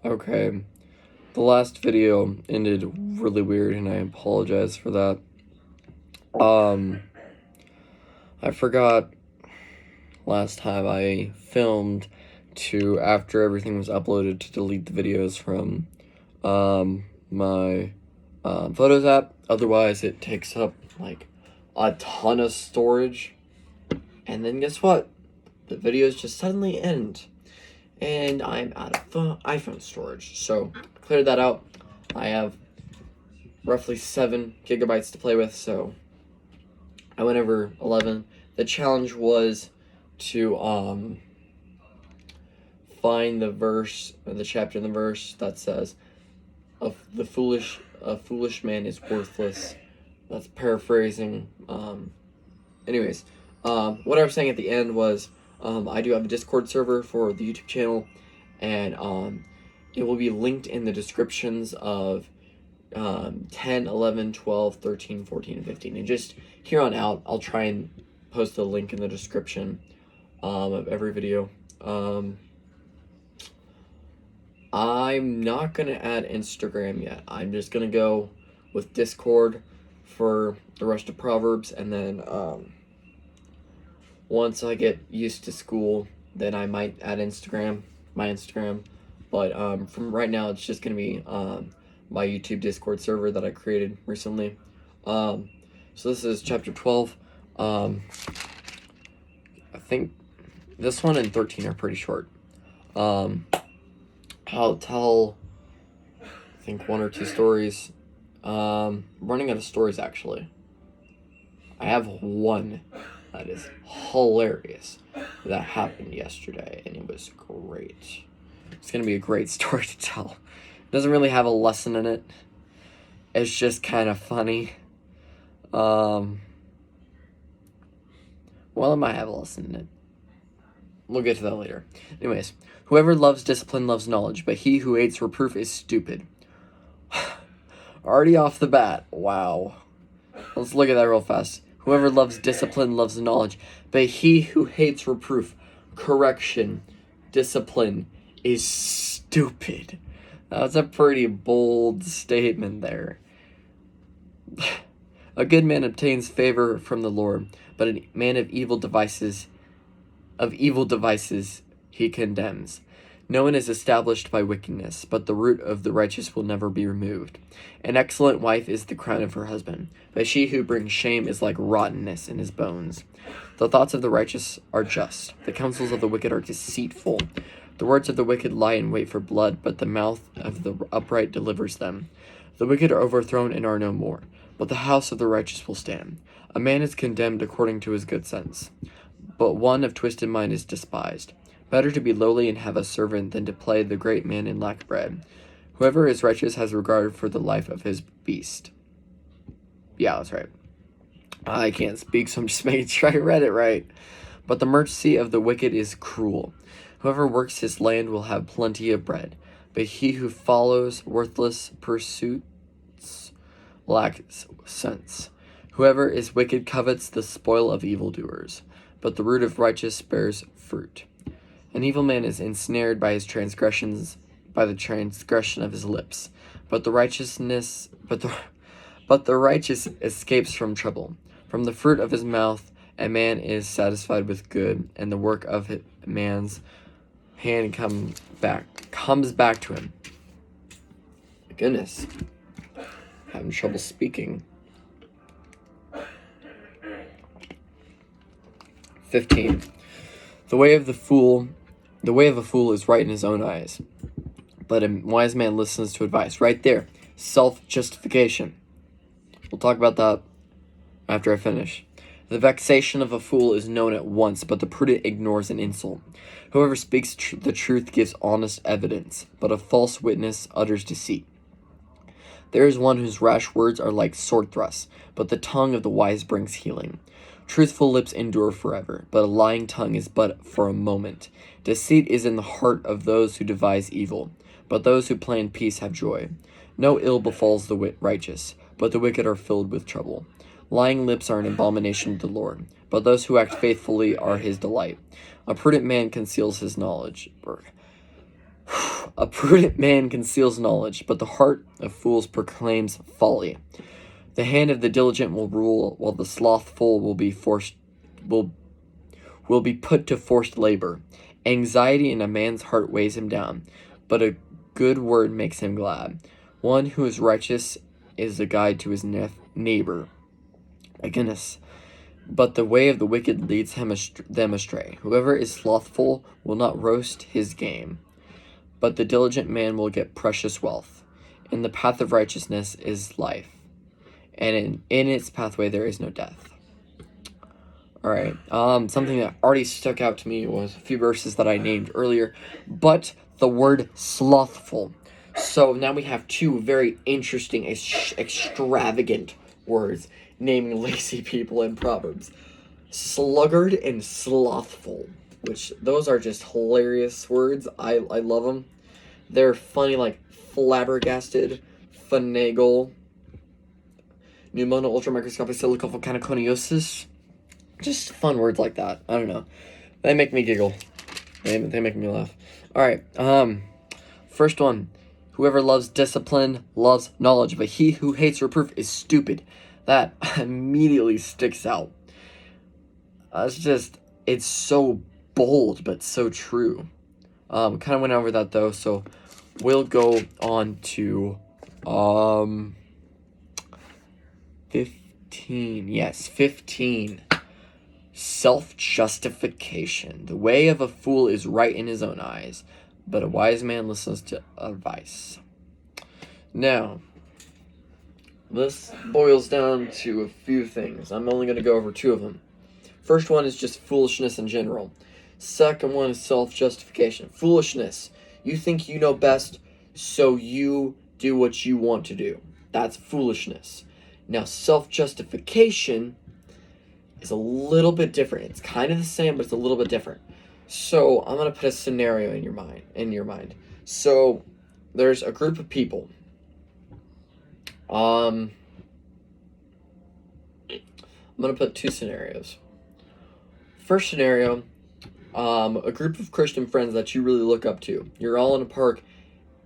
Okay, the last video ended really weird and I apologize for that. I forgot last time I filmed to, after everything was uploaded, to delete the videos from my Photos app. Otherwise, it takes up like a ton of storage. And then guess what? The videos just suddenly end. And I'm out of iPhone storage. So, cleared that out. I have roughly 7 gigabytes to play with, so I went over 11. The challenge was to find the verse, or the chapter in the verse that says, a foolish man is worthless. That's paraphrasing. Anyways, what I was saying at the end was, I do have a Discord server for the YouTube channel, and it will be linked in the descriptions of 10, 11, 12, 13, 14, and 15. And just here on out, I'll try and post a link in the description of every video. I'm not going to add Instagram yet. I'm just going to go with Discord for the rest of Proverbs, and then once I get used to school, then I might add my Instagram. But from right now, it's just going to be my YouTube Discord server that I created recently. So this is chapter 12. I think this one and 13 are pretty short. I'll tell, I think, 1 or 2 stories. Running out of stories, actually. I have one that is hilarious that happened yesterday, and it was great. It's going to be a great story to tell. It doesn't really have a lesson in it. It's just kind of funny. Well, it might have a lesson in it. We'll get to that later. Anyways, whoever loves discipline loves knowledge, but he who hates reproof is stupid. Already off the bat, wow. Let's look at that real fast. Whoever loves discipline loves knowledge, but he who hates reproof, correction, discipline is stupid. That's a pretty bold statement there. A good man obtains favor from the Lord, but a man of evil devices he condemns. No one is established by wickedness, but the root of the righteous will never be removed. An excellent wife is the crown of her husband, but she who brings shame is like rottenness in his bones. The thoughts of the righteous are just, the counsels of the wicked are deceitful. The words of the wicked lie in wait for blood, but the mouth of the upright delivers them. The wicked are overthrown and are no more, but the house of the righteous will stand. A man is condemned according to his good sense, but one of twisted mind is despised. Better to be lowly and have a servant than to play the great man and lack bread. Whoever is righteous has regard for the life of his beast. Yeah, that's right. I can't speak, so I'm just making sure I read it right. But the mercy of the wicked is cruel. Whoever works his land will have plenty of bread, but he who follows worthless pursuits lacks sense. Whoever is wicked covets the spoil of evildoers, but the root of righteous bears fruit. An evil man is ensnared by his transgressions, by the transgression of his lips, but the righteous escapes from trouble. From the fruit of his mouth a man is satisfied with good, and the work of man's hand comes back to him. Goodness, having trouble speaking. 15. The way of a fool is right in his own eyes, but a wise man listens to advice. Right there, Self Justification. We'll talk about that after I finish. The vexation of a fool is known at once, but the prudent ignores an insult. Whoever speaks the truth gives honest evidence, but a false witness utters deceit. There is one whose rash words are like sword thrusts, but the tongue of the wise brings healing. Truthful lips endure forever, but a lying tongue is but for a moment. Deceit is in the heart of those who devise evil, but those who plan peace have joy. No ill befalls the righteous, but the wicked are filled with trouble. Lying lips are an abomination to the Lord, but those who act faithfully are his delight. A prudent man conceals his knowledge. A prudent man conceals knowledge, but the heart of fools proclaims folly. The hand of the diligent will rule, while the slothful will be put to forced labor. Anxiety in a man's heart weighs him down, but a good word makes him glad. One who is righteous is a guide to his neighbor. My goodness. But the way of the wicked leads them astray. Whoever is slothful will not roast his game, but the diligent man will get precious wealth. In the path of righteousness is life, and in its pathway there is no death. Alright, something that already stuck out to me was a few verses that I named earlier, but the word slothful. So now we have two very interesting, extravagant words naming lazy people in Proverbs. Sluggard and slothful, which those are just hilarious words. I love them. They're funny, like flabbergasted, finagle, pneumono ultramicroscopic silicovolcaniconiosis. Just fun words like that. I don't know. They make me giggle. They make me laugh. Alright, first one. Whoever loves discipline loves knowledge, but he who hates reproof is stupid. That immediately sticks out. It's so bold, but so true. Kind of went over that though, so we'll go on to 15. Yes, 15. Self Justification. The way of a fool is right in his own eyes, but a wise man listens to advice. Now, this boils down to a few things. I'm only going to go over two of them. First one is just foolishness in general. Second one is self-justification. Foolishness. You think you know best, so you do what you want to do. That's foolishness. Now, self-justification is a little bit different. It's kind of the same, but it's a little bit different. So, I'm going to put a scenario in your mind. So, there's a group of people. I'm going to put two scenarios. First scenario, a group of Christian friends that you really look up to. You're all in a park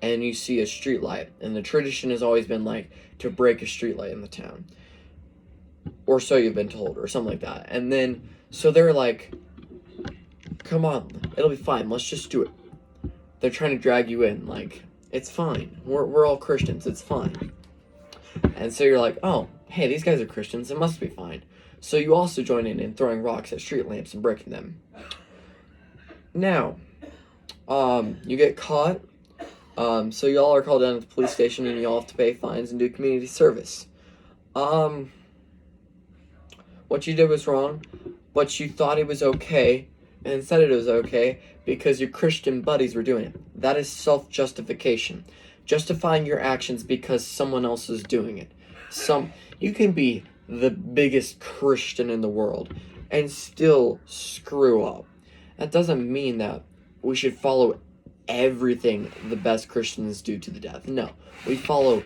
and you see a street light, and the tradition has always been like to break a street light in the town. Or so you've been told, or something like that. And then, so they're like, come on, it'll be fine, let's just do it. They're trying to drag you in, like, it's fine. We're all Christians, it's fine. And so you're like, oh, hey, these guys are Christians, it must be fine. So you also join in throwing rocks at street lamps and breaking them. Now, you get caught. So y'all are called down to the police station and y'all have to pay fines and do community service. What you did was wrong, but you thought it was okay and said it was okay because your Christian buddies were doing it. That is self-justification. Justifying your actions because someone else is doing it. You can be the biggest Christian in the world and still screw up. That doesn't mean that we should follow everything the best Christians do to the death. No, we follow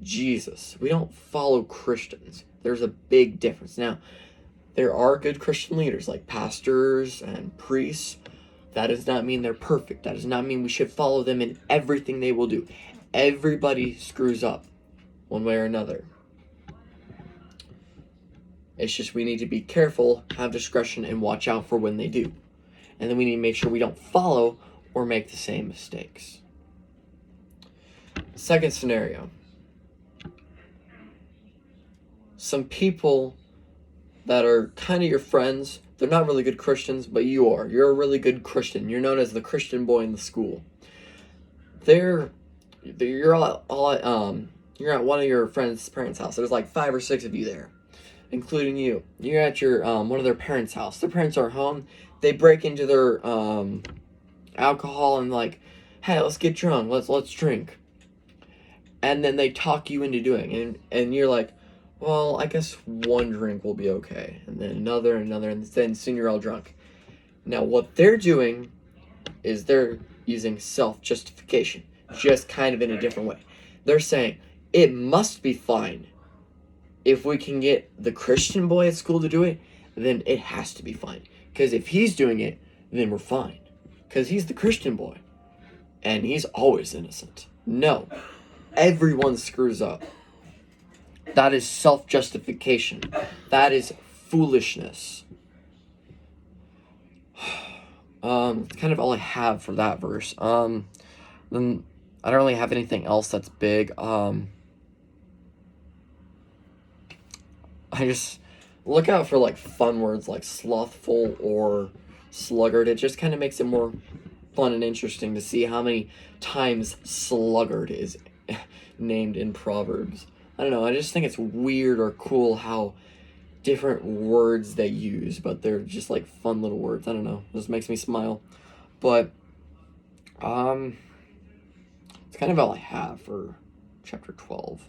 Jesus. We don't follow Christians. There's a big difference. Now, there are good Christian leaders like pastors and priests. That does not mean they're perfect. That does not mean we should follow them in everything they will do. Everybody screws up one way or another. It's just we need to be careful, have discretion, and watch out for when they do. And then we need to make sure we don't follow or make the same mistakes. Second scenario. Some people that are kind of your friends, they're not really good Christians, but you are. You're a really good Christian. You're known as the Christian boy in the school. You're at one of your friends' parents' house. There's like 5 or 6 of you there, including you. You're at your one of their parents' house. Their parents are home. They break into their alcohol and like, hey, let's get drunk. Let's drink. And then they talk you into doing it, and you're like, well, I guess one drink will be okay. And then another, and then soon you're all drunk. Now, what they're doing is they're using self-justification, just kind of in a different way. They're saying, it must be fine. If we can get the Christian boy at school to do it, then it has to be fine. Because if he's doing it, then we're fine. Because he's the Christian boy. and he's always innocent. No, everyone screws up. That is self-justification. That is foolishness. That's kind of all I have for that verse. Then I don't really have anything else that's big. I just look out for like fun words like slothful or sluggard. It just kind of makes it more fun and interesting to see how many times sluggard is named in Proverbs. I don't know, I just think it's weird or cool how different words they use, but they're just like fun little words. I don't know, it just makes me smile. But it's kind of all I have for chapter 12.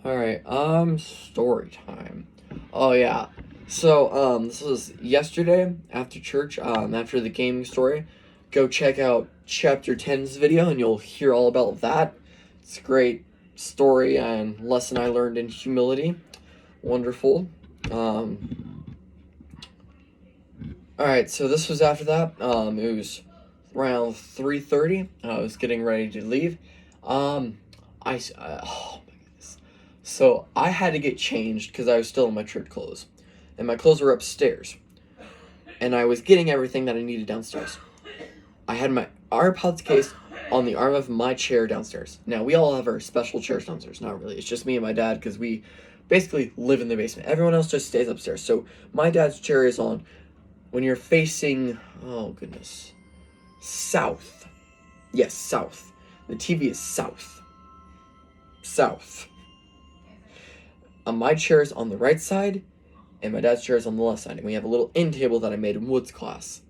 Alright, story time. Oh yeah. So, this was yesterday after church, after the gaming story. Go check out chapter 10's video and you'll hear all about that. It's a great story and lesson I learned in humility. Wonderful. Alright, so this was after that. It was around 3:30. I was getting ready to leave. Oh my goodness. So I had to get changed because I was still in my church clothes. And my clothes were upstairs. And I was getting everything that I needed downstairs. I had my AirPods case on the arm of my chair downstairs. Now, we all have our special chairs downstairs. Not really. It's just me and my dad because we basically live in the basement. Everyone else just stays upstairs. So my dad's chair is on when you're facing, oh goodness, south. Yes, south. The TV is south. South. My chair is on the right side, and my dad's chair is on the left side. And we have a little end table that I made in Woods class.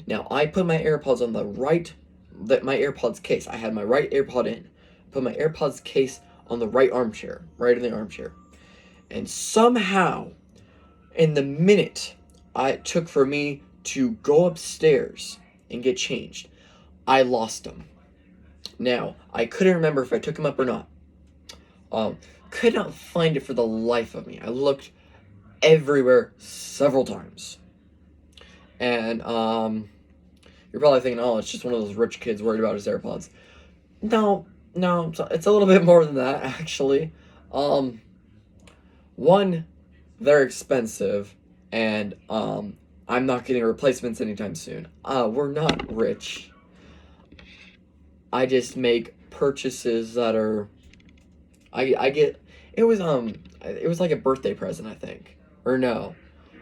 Now, I put my AirPods on the right, my AirPods case. I had my right AirPod in. Put my AirPods case on the right armchair, right in the armchair. And somehow, in the minute it took for me to go upstairs and get changed, I lost them. Now, I couldn't remember if I took them up or not. Could not find it for the life of me. I looked everywhere several times. And, you're probably thinking, oh, it's just one of those rich kids worried about his AirPods. No, it's a little bit more than that, actually. One, they're expensive, and, I'm not getting replacements anytime soon. We're not rich. I just make purchases that are, it was like a birthday present, I think. Or no,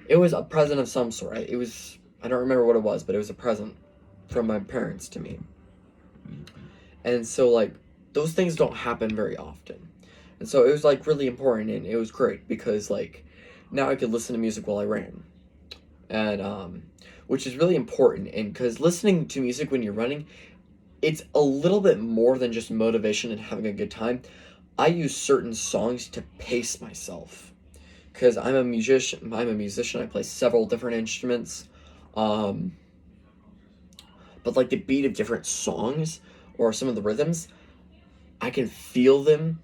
it was a present of some sort. I don't remember what it was, but it was a present from my parents to me. And so, like, those things don't happen very often. And so it was, like, really important, and it was great, because, like, now I could listen to music while I ran. And, which is really important, and because listening to music when you're running, it's a little bit more than just motivation and having a good time. I use certain songs to pace myself, because I'm a musician, I play several different instruments, but like the beat of different songs or some of the rhythms, I can feel them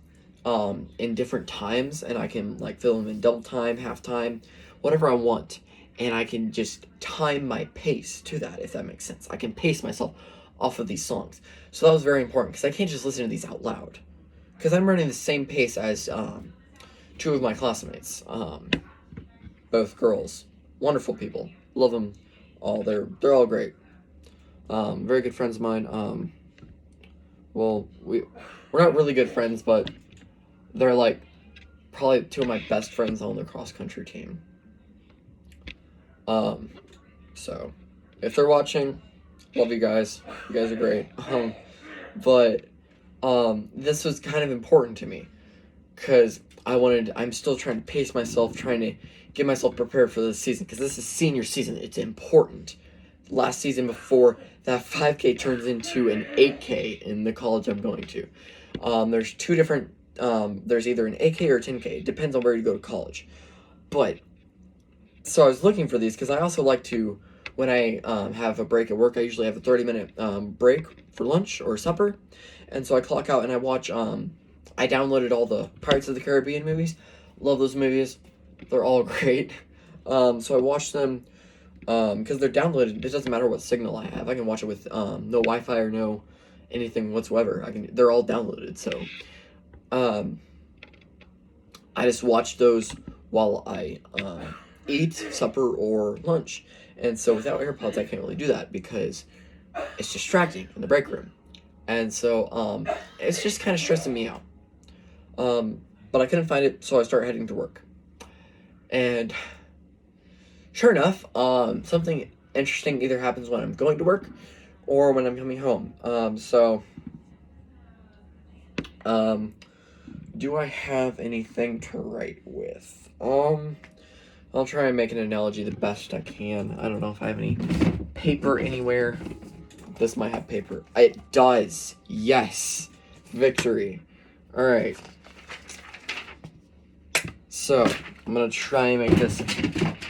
in different times, and I can like feel them in double time, half time, whatever I want, and I can just time my pace to that, if that makes sense. I can pace myself off of these songs. So that was very important, because I can't just listen to these out loud, because I'm running the same pace as two of my classmates, both girls, wonderful people, love them all. They're all great. Very good friends of mine. Well, we're not really good friends, but they're like probably two of my best friends on the cross country team. So if they're watching, love you guys. You guys are great. But this was kind of important to me, because I'm still trying to pace myself, trying to get myself prepared for this season, because this is senior season. It's important. Last season before that 5K turns into an 8K in the college I'm going to. There's two different, there's either an 8K or 10K. It depends on where you go to college. But, so I was looking for these, because I also like to, when I have a break at work, I usually have a 30-minute break for lunch or supper. And so I clock out and I watch, I downloaded all the Pirates of the Caribbean movies. Love those movies. They're all great. So I watched them because they're downloaded. It doesn't matter what signal I have. I can watch it with no Wi-Fi or no anything whatsoever. They're all downloaded. So I just watch those while I eat supper or lunch. And so without AirPods, I can't really do that because it's distracting in the break room. And so it's just kind of stressing me out. But I couldn't find it, so I started heading to work. And sure enough, something interesting either happens when I'm going to work or when I'm coming home. Do I have anything to write with? I'll try and make an analogy the best I can. I don't know if I have any paper anywhere. This might have paper. It does. Yes. Victory. Alright. So, I'm going to try and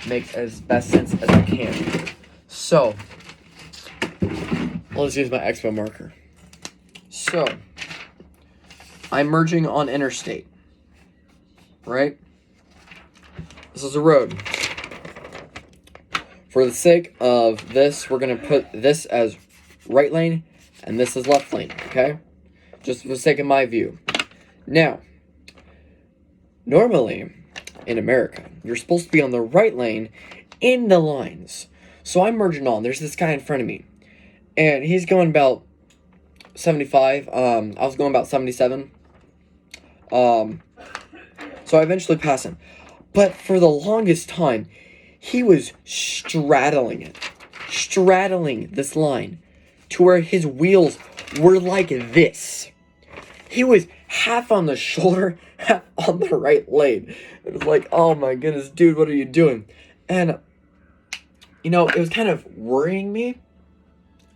make as best sense as I can. So, let's use my expo marker. So, I'm merging on interstate. Right? This is a road. For the sake of this, we're going to put this as right lane, and this is left lane, okay? Just for the sake of my view. Now, normally, in America, you're supposed to be on the right lane in the lines. So I'm merging on. There's this guy in front of me, and he's going about 75. I was going about 77. So I eventually pass him. But for the longest time, he was straddling this line to where his wheels were like this. He was half on the shoulder, half on the right lane. It was like, oh my goodness, dude, what are you doing? And, it was kind of worrying me.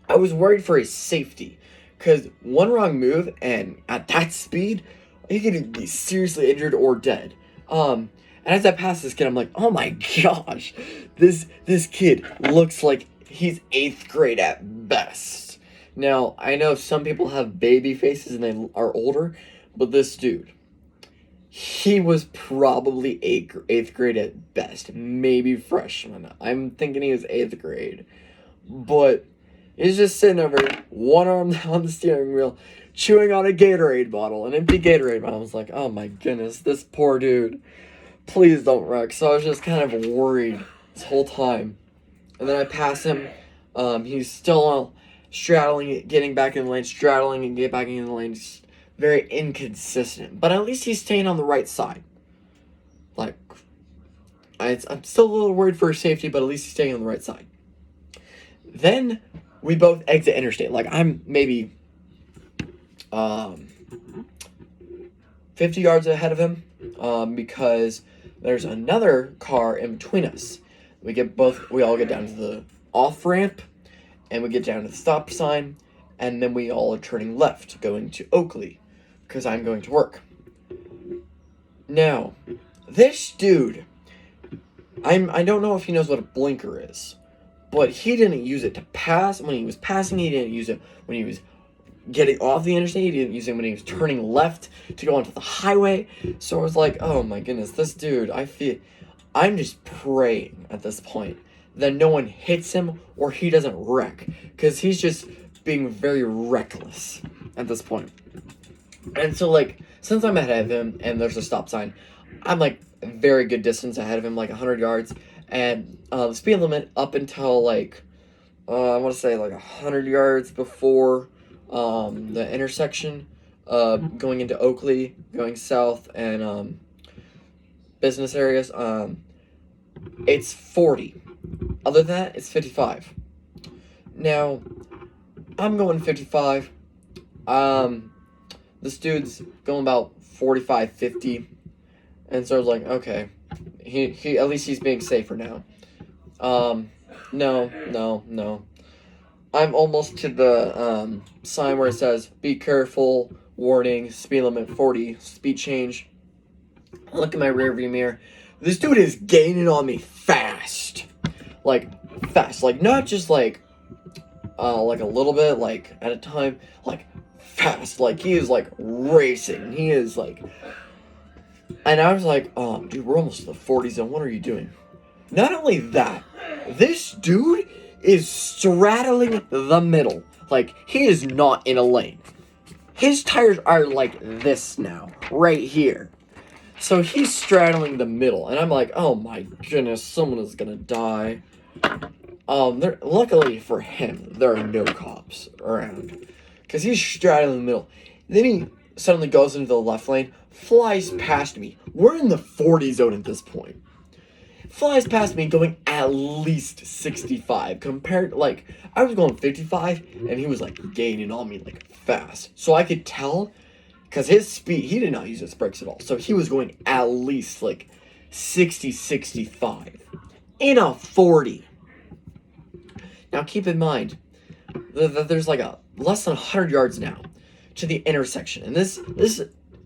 I was worried for his safety. Because one wrong move, and at that speed, he could be seriously injured or dead. And as I pass this kid, I'm like, oh my gosh, this kid looks like he's 8th grade at best. Now, I know some people have baby faces and they are older, but this dude, he was probably 8th grade at best, maybe freshman. I'm thinking he was 8th grade. But he's just sitting over, one arm on the steering wheel, chewing on a Gatorade bottle, an empty Gatorade bottle. I was like, oh my goodness, this poor dude. Please don't wreck. So I was just kind of worried this whole time. And then I pass him. He's still straddling it, getting back in the lane, straddling and get back in the lane. Just very inconsistent. But at least he's staying on the right side. Like, I'm still a little worried for his safety, but at least he's staying on the right side. Then we both exit interstate. Like, I'm maybe 50 yards ahead of him because there's another car in between us. We all get down to the off-ramp, and we get down to the stop sign, and then we all are turning left, going to Oakley, because I'm going to work. Now, this dude, I don't know if he knows what a blinker is, but he didn't use it to pass. When he was passing, he didn't use it when he was getting off the interstate. He didn't use it when he was turning left to go onto the highway. So I was like, oh my goodness, this dude, I'm just praying at this point that no one hits him or he doesn't wreck, because he's just being very reckless at this point. And so, like, since I'm ahead of him and there's a stop sign, I'm like a very good distance ahead of him, like 100 yards, and the speed limit up until like I want to say like 100 yards before the intersection going into Oakley, going south, and business areas, it's 40. Other than that, it's 55. Now, I'm going 55. This dude's going about 45, 50. And so I was like, okay, he at least he's being safer now. No. I'm almost to the sign where it says, be careful, warning, speed limit 40, speed change. I look in my rearview mirror. This dude is gaining on me fast. Like, fast. Like, not just like a little bit, like, at a time. Like, fast. Like, he is, like, racing. He is, like... And I was like, dude, we're almost to the 40 zone. What are you doing? Not only that, this dude is straddling the middle. Like, he is not in a lane. His tires are like this now, right here. So he's straddling the middle, and I'm like, oh my goodness, someone is gonna die. Luckily for him, there are no cops around, because he's straddling the middle. Then he suddenly goes into the left lane, flies past me. We're in the 40 zone at this point. Flies past me going at least 65 compared, like, I was going 55, and he was, like, gaining on me, like, fast. So I could tell, because his speed, he did not use his brakes at all. So he was going at least, like, 60, 65 in a 40. Now, keep in mind that there's, like, a less than 100 yards now to the intersection. And this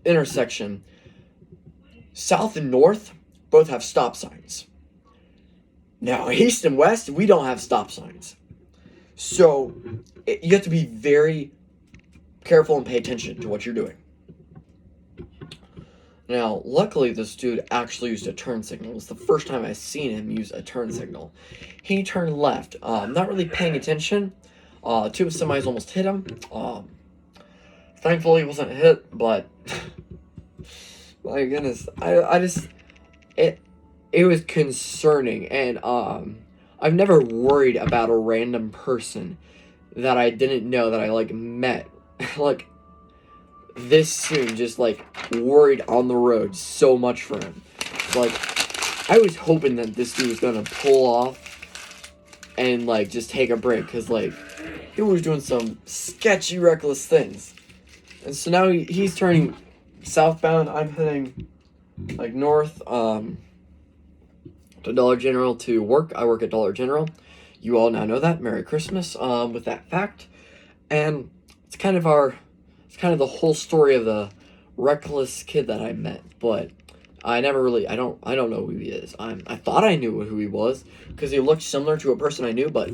intersection, south and north, both have stop signs. Now, east and west, we don't have stop signs. So, you have to be very careful and pay attention to what you're doing. Now, luckily, this dude actually used a turn signal. It was the first time I've seen him use a turn signal. He turned left, not really paying attention. Two semis almost hit him. Thankfully, he wasn't hit, but my goodness, it was concerning, and I've never worried about a random person that I didn't know that I like met like this soon, just like worried on the road so much for him. Like, I was hoping that this dude was gonna pull off and like just take a break, because like he was doing some sketchy, reckless things. And so now he's turning southbound. I'm heading like north to Dollar General to work. I work at Dollar General. You all now know that. Merry Christmas with that fact. And it's kind of the whole story of the reckless kid that I met, but I never really, I don't know who he is. I thought I knew who he was because he looked similar to a person I knew, but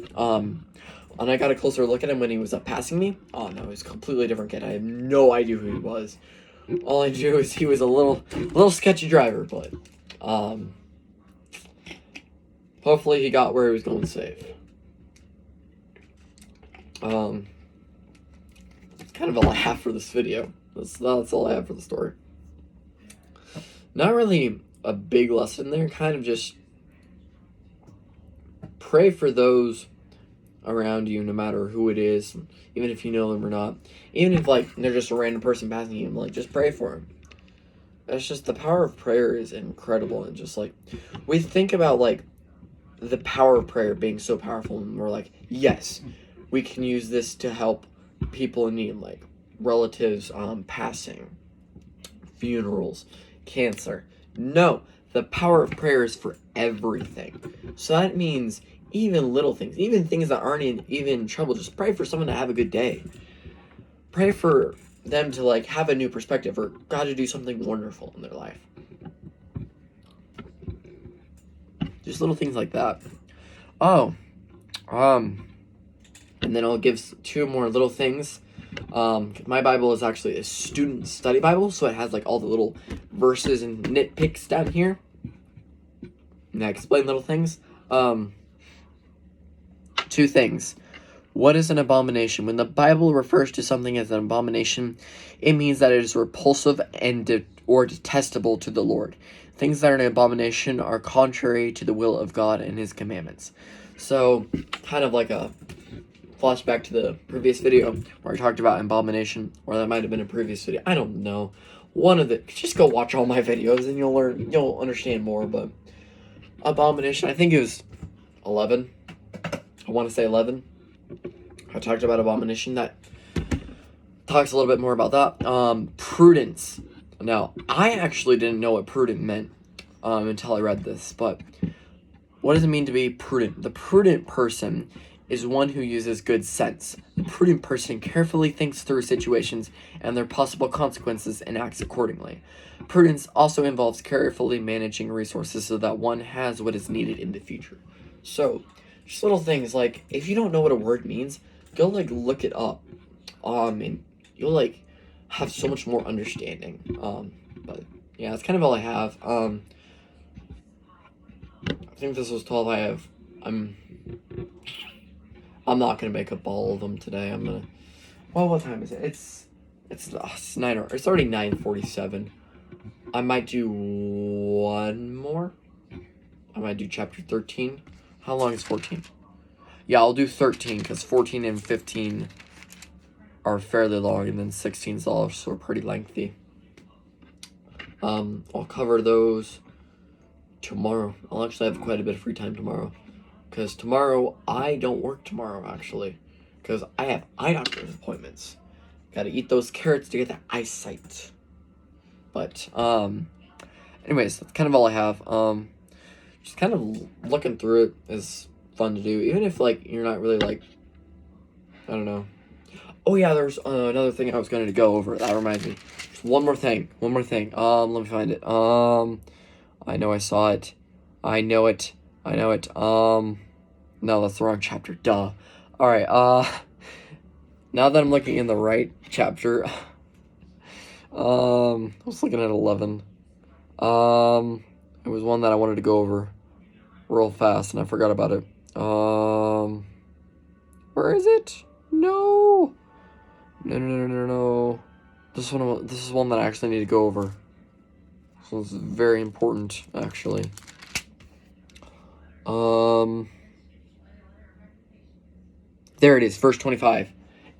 when I got a closer look at him when he was passing me, oh no, he was a completely different kid. I have no idea who he was. All I knew is he was a little sketchy driver, but hopefully he got where he was going safe. That's kind of all I have for this video. That's all I have for the story. Not really a big lesson there, kind of just pray for those around you, no matter who it is, even if you know them or not. Even if like they're just a random person passing you, like just pray for them. It's just the power of prayer is incredible, and just like we think about like the power of prayer being so powerful, and we're like, yes, we can use this to help people in need, like relatives passing, funerals, cancer. No, the power of prayer is for everything. So that means even little things, even things that aren't even trouble, just pray for someone to have a good day. Pray for them to like have a new perspective, or God to do something wonderful in their life. Just little things like that. And then I'll give two more little things. My Bible is actually a student study Bible, so it has like all the little verses and nitpicks down here. And I explain little things. Two things. What is an abomination? When the Bible refers to something as an abomination, it means that it is repulsive or detestable to the Lord. Things that are an abomination are contrary to the will of God and His commandments. So, kind of like a flashback to the previous video where I talked about abomination, or that might have been a previous video. I don't know. Just go watch all my videos and you'll understand more. But abomination, I think it was 11. I want to say 11. I talked about abomination. That talks a little bit more about that. Prudence. Now, I actually didn't know what prudent meant until I read this. But what does it mean to be prudent? The prudent person is one who uses good sense. The prudent person carefully thinks through situations and their possible consequences and acts accordingly. Prudence also involves carefully managing resources so that one has what is needed in the future. So, just little things like, if you don't know what a word means, go like look it up. And you'll like have so much more understanding. But yeah, that's kind of all I have. think this was 12. I'm not gonna make up all of them today. Well, what time is it? It's 9 or it's already 9:47. I might do one more. I might do chapter 13. How long is 14? Yeah, I'll do 13 because 14 and 15 are fairly long, and then 16 is also pretty lengthy. I'll cover those tomorrow. I'll actually have quite a bit of free time tomorrow, because tomorrow I don't work tomorrow actually, because I have eye doctor's appointments. Gotta eat those carrots to get that eyesight. But anyways, that's kind of all I have. Just kind of looking through it is fun to do, even if like you're not really like, I don't know. Oh yeah, there's another thing I was going to go over. That reminds me. Just one more thing. Let me find it. I know I saw it. I know it. No, that's the wrong chapter. Duh. All right. Now that I'm looking in the right chapter, I was looking at 11. It was one that I wanted to go over real fast, and I forgot about it. Where is it? No. This is one that I actually need to go over. So it's very important, actually. There it is, verse 25.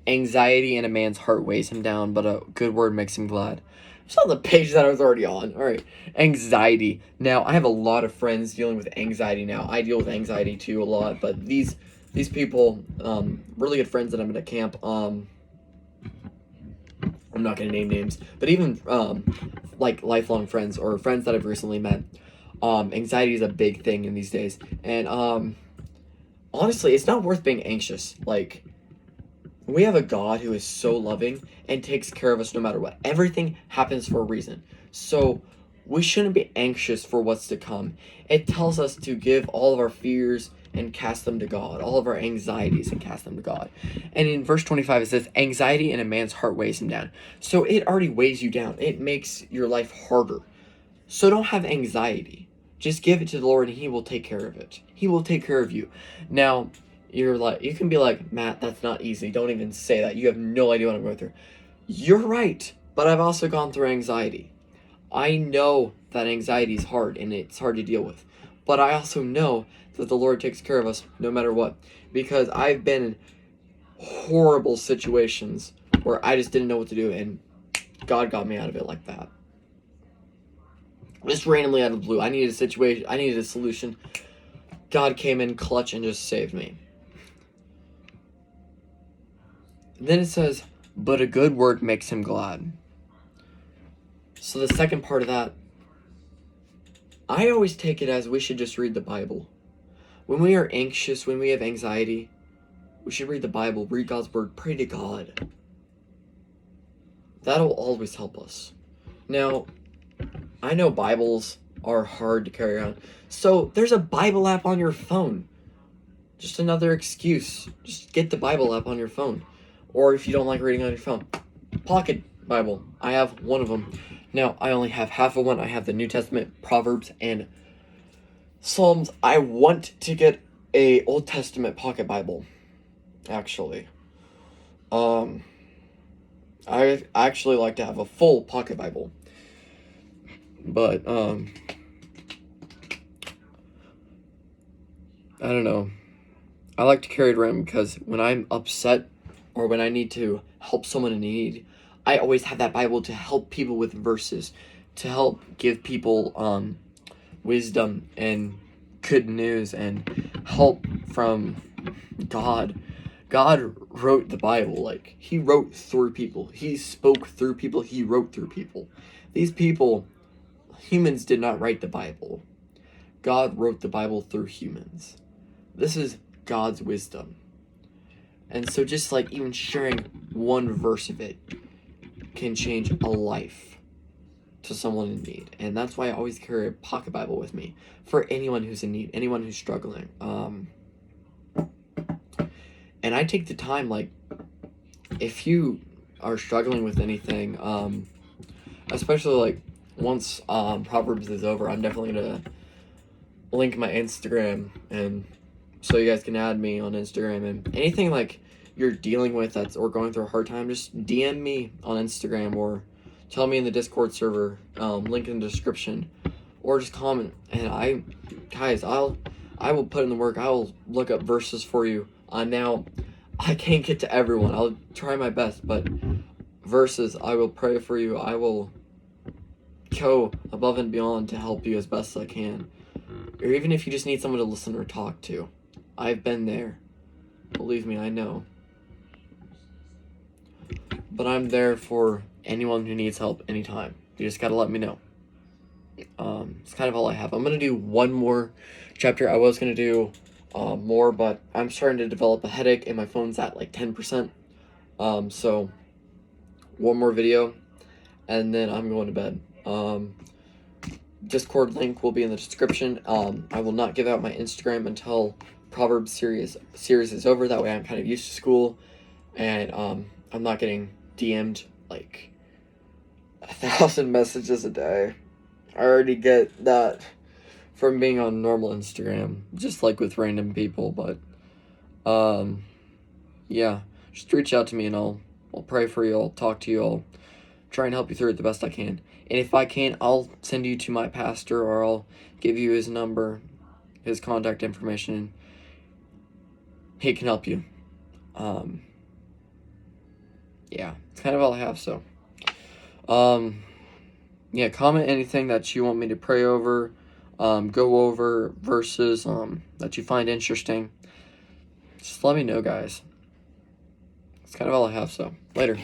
Anxiety in a man's heart weighs him down, but a good word makes him glad. It's on the page that I was already on. All right, anxiety. Now, I have a lot of friends dealing with anxiety now. I deal with anxiety too a lot, but these people, really good friends that I'm in a camp, I'm not going to name names, but even like lifelong friends or friends that I've recently met, anxiety is a big thing in these days. And honestly, it's not worth being anxious. Like, we have a God who is so loving and takes care of us no matter what. Everything happens for a reason. So we shouldn't be anxious for what's to come. It tells us to give all of our fears and cast them to God, all of our anxieties and cast them to God. And in verse 25 it says, anxiety in a man's heart weighs him down. So it already weighs you down. It makes your life harder. So don't have anxiety. Just give it to the Lord and He will take care of it. He will take care of you. Now, you can be like, Matt, that's not easy. Don't even say that. You have no idea what I'm going through. You're right, but I've also gone through anxiety. I know that anxiety is hard and it's hard to deal with. But I also know that the Lord takes care of us no matter what. Because I've been in horrible situations where I just didn't know what to do, and God got me out of it like that. Just randomly out of the blue. I needed a solution. God came in clutch and just saved me. Then it says, but a good word makes him glad. So the second part of that, I always take it as we should just read the Bible. When we are anxious, when we have anxiety, we should read the Bible, read God's word, pray to God. That'll always help us. Now, I know Bibles are hard to carry around, so there's a Bible app on your phone. Just another excuse. Just get the Bible app on your phone. Or if you don't like reading on your phone, Pocket Bible. I have one of them. Now, I only have half of one. I have the New Testament, Proverbs, and Psalms. I want to get a Old Testament Pocket Bible, actually. I actually like to have a full Pocket Bible. But, I don't know. I like to carry it around because when I'm upset or when I need to help someone in need, I always have that Bible to help people with verses, to help give people wisdom and good news and help from God. God wrote the Bible. Like, He wrote through people. He spoke through people. He wrote through people. These people, humans did not write the Bible. God wrote the Bible through humans. This is God's wisdom. And so just like even sharing one verse of it can change a life to someone in need. And that's why I always carry a pocket Bible with me for anyone who's in need, anyone who's struggling. And I take the time, like, if you are struggling with anything, especially like once Proverbs is over, I'm definitely gonna link my Instagram, and so you guys can add me on Instagram. And anything like you're dealing with or going through a hard time, just DM me on Instagram or tell me in the Discord server, link in the description, or just comment. And I will put in the work. I will look up verses for you. Now, I can't get to everyone. I'll try my best, but verses, I will pray for you. I will go above and beyond to help you as best as I can. Or even if you just need someone to listen or talk to. I've been there. Believe me, I know. But I'm there for anyone who needs help anytime. You just gotta let me know. It's kind of all I have. I'm gonna do one more chapter. I was gonna do more, but I'm starting to develop a headache and my phone's at like 10%. So one more video and then I'm going to bed. Discord link will be in the description. I will not give out my Instagram until Proverbs series is over. That way I'm kind of used to school and I'm not getting DM'd like 1,000 messages a day. I already get that from being on normal Instagram, just like with random people, but yeah, just reach out to me and I'll pray for you, I'll talk to you, I'll try and help you through it the best I can. And if I can't, I'll send you to my pastor, or I'll give you his number, his contact information. He can help you. Yeah, it's kind of all I have, so. Yeah, comment anything that you want me to pray over, go over verses, that you find interesting. Just let me know, guys. It's kind of all I have, so. Later.